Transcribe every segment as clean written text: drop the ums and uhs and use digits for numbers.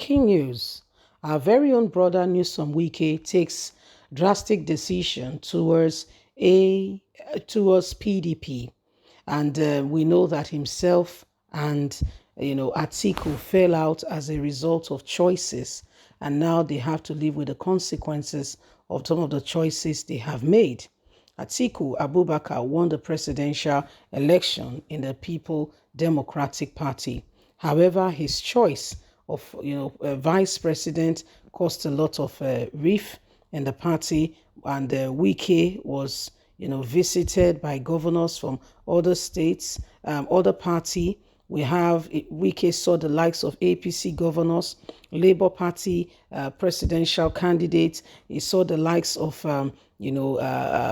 Breaking news. Our very own brother Newsom Wike takes drastic decision towards PDP. And we know that himself and Atiku fell out as a result of choices, and now they have to live with the consequences of some of the choices they have made. Atiku Abubakar won the presidential election in the People Democratic Party. However, his choice of vice president caused a lot of rift in the party, and Wike was visited by governors from other states, other party. We have Wike saw the likes of APC governors, Labour Party presidential candidates. He saw the likes of NPP,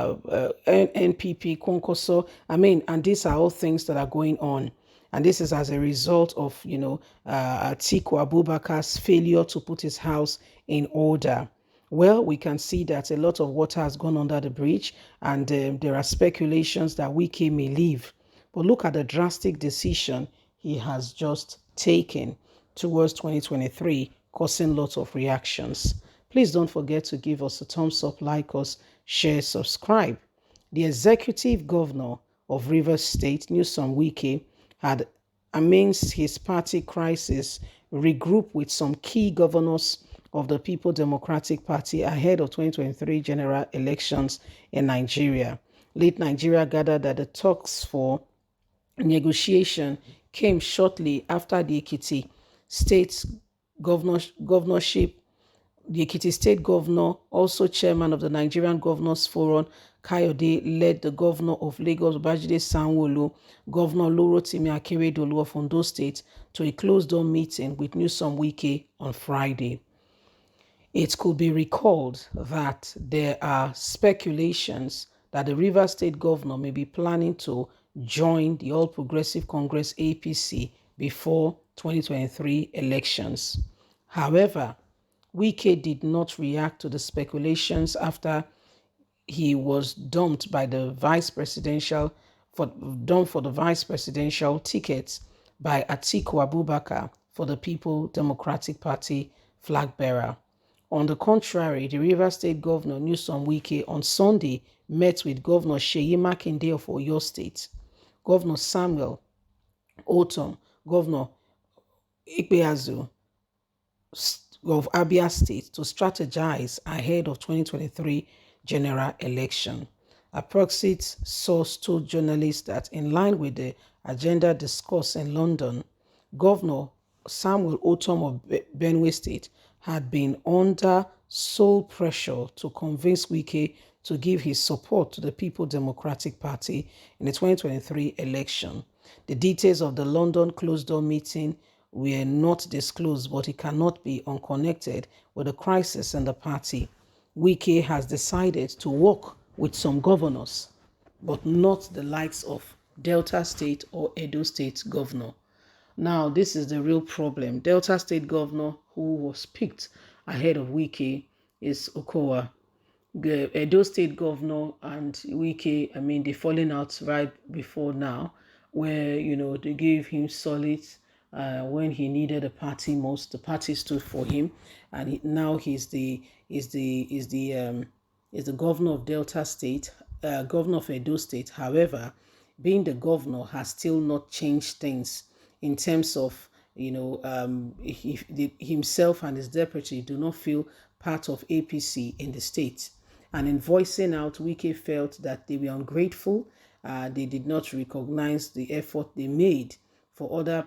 Konkoso. I mean, and these are all things that are going on. And this is as a result of, Atiku Abubakar's failure to put his house in order. Well, we can see that a lot of water has gone under the bridge, and there are speculations that Wike may leave. But look at the drastic decision he has just taken towards 2023, causing lots of reactions. Please don't forget to give us a thumbs up, like us, share, subscribe. The executive governor of Rivers State, Newsom Wike, had, amidst his party crisis, regrouped with some key governors of the People Democratic Party ahead of 2023 general elections in Nigeria. Late Nigeria gathered that the talks for negotiation came shortly after the Ekiti State governorship. The Ekiti State governor, also chairman of the Nigerian Governors Forum, Kayode, led the governor of Lagos, Babajide Sanwo-Olu, Governor Olurotimi Akeredolu of Ondo State, to a closed-door meeting with Newsom Wike on Friday. It could be recalled that there are speculations that the Rivers State governor may be planning to join the All Progressive Congress APC before 2023 elections. However, Wike did not react to the speculations after he was dumped for the vice presidential ticket by Atiku Abubakar for the People Democratic Party flag bearer. On the contrary, the Rivers State Governor Newsom Wike on Sunday met with Governor Seyi Makinde of Oyo State, Governor Samuel Otom, Governor Ikpeazu of Abia State to strategize ahead of 2023 general election. A proxy source told journalists that in line with the agenda discussed in London, Governor Samuel Otom of Benue State had been under sole pressure to convince Wike to give his support to the People Democratic Party in the 2023 election. The details of the London closed-door meeting were not disclosed, but it cannot be unconnected with the crisis in the party. Wike has decided to work with some governors, but not the likes of Delta State or Edo State governor. Now, this is the real problem. Delta State governor, who was picked ahead of Wike, is Okowa. The Edo State governor and Wike, I mean, they're falling out right before now, where, they gave him solid when he needed a party most. The party stood for him, and now he's the governor of Delta State, governor of Edo State. However, being the governor has still not changed things in terms of, himself and his deputy do not feel part of APC in the state. And in voicing out, Wike felt that they were ungrateful. They did not recognize the effort they made for other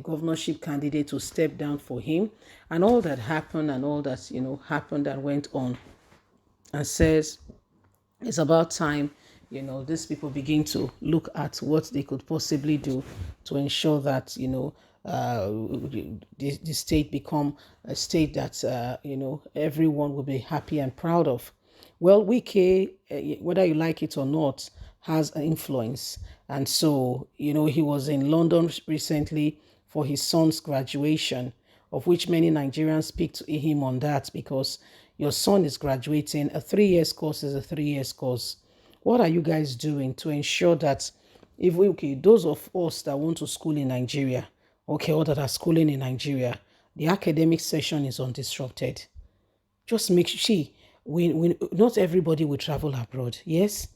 governorship candidates to step down for him, and all that happened and all that, happened and went on. And says it's about time, these people begin to look at what they could possibly do to ensure that, the state become a state that, everyone will be happy and proud of. Well, Wike, whether you like it or not, has an influence. And so, he was in London recently for his son's graduation, of which many Nigerians picked him on that because your son is graduating. A 3 years course is a 3 years course. What are you guys doing to ensure that those of us that want to school in Nigeria, or that are schooling in Nigeria, the academic session is undisrupted. Just make see, we not everybody will travel abroad, yes,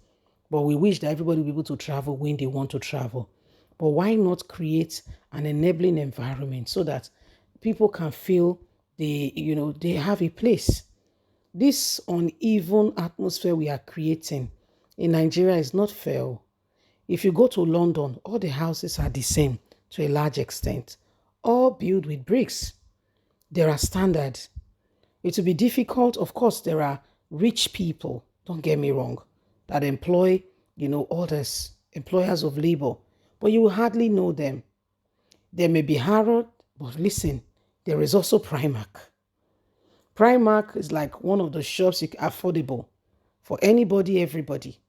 but we wish that everybody will be able to travel when they want to travel. But why not create an enabling environment so that people can feel they have a place? This uneven atmosphere we are creating in Nigeria is not fair. If you go to London, all the houses are the same to a large extent, all built with bricks. There are standards. It will be difficult. Of course, there are rich people, don't get me wrong, that employ, others, employers of labor, but you will hardly know them. There may be Harrod, but listen, there is also Primark. Primark is like one of the shops affordable for anybody, everybody.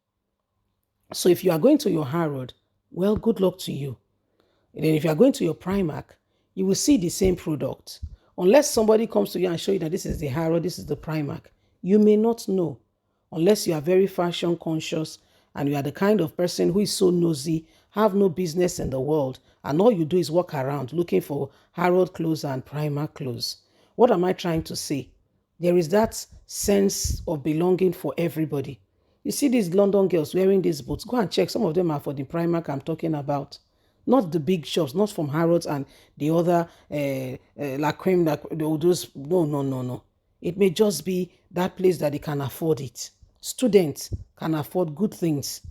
So if you are going to your Harrod, well, good luck to you. And then if you are going to your Primark, you will see the same product. Unless somebody comes to you and show you that this is the Harrow, this is the Primark, you may not know. Unless you are very fashion conscious and you are the kind of person who is so nosy, have no business in the world, and all you do is walk around looking for Harrow clothes and Primark clothes. What am I trying to say? There is that sense of belonging for everybody. You see these London girls wearing these boots. Go and check. Some of them are for the Primark I'm talking about. Not the big shops, not from Harrods and the other La Creme, those. No, no, no, no. It may just be that place that they can afford it. Students can afford good things.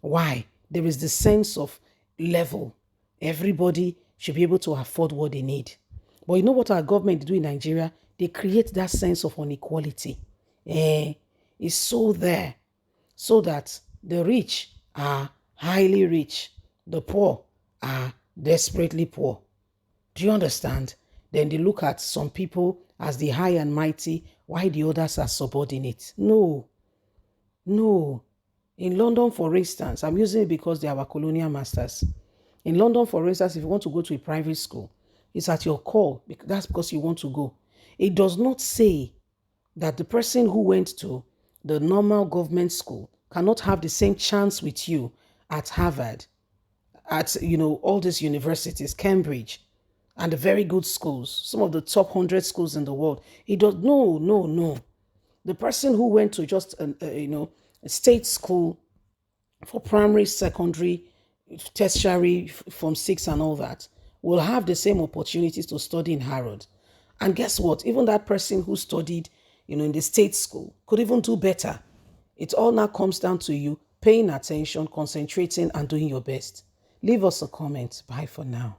Why? There is the sense of level. Everybody should be able to afford what they need. But you know what our government do in Nigeria? They create that sense of inequality. It's so there, so that the rich are highly rich, the poor are desperately poor. Do you understand? Then they look at some people as the high and mighty, while the others are subordinate. No, no. In London, for instance, I'm using it because they are our colonial masters. In London, for instance, if you want to go to a private school, it's at your call. That's because you want to go. It does not say that the person who went to the normal government school cannot have the same chance with you at Harvard, at all these universities, Cambridge, and the very good schools, some of the top 100 schools in the world. It does no, no, no. The person who went to just a state school for primary, secondary, tertiary, from 6 and all that, will have the same opportunities to study in Harvard. And guess what? Even that person who studied, in the state school could even do better. It all now comes down to you paying attention, concentrating, and doing your best. Leave us a comment. Bye for now.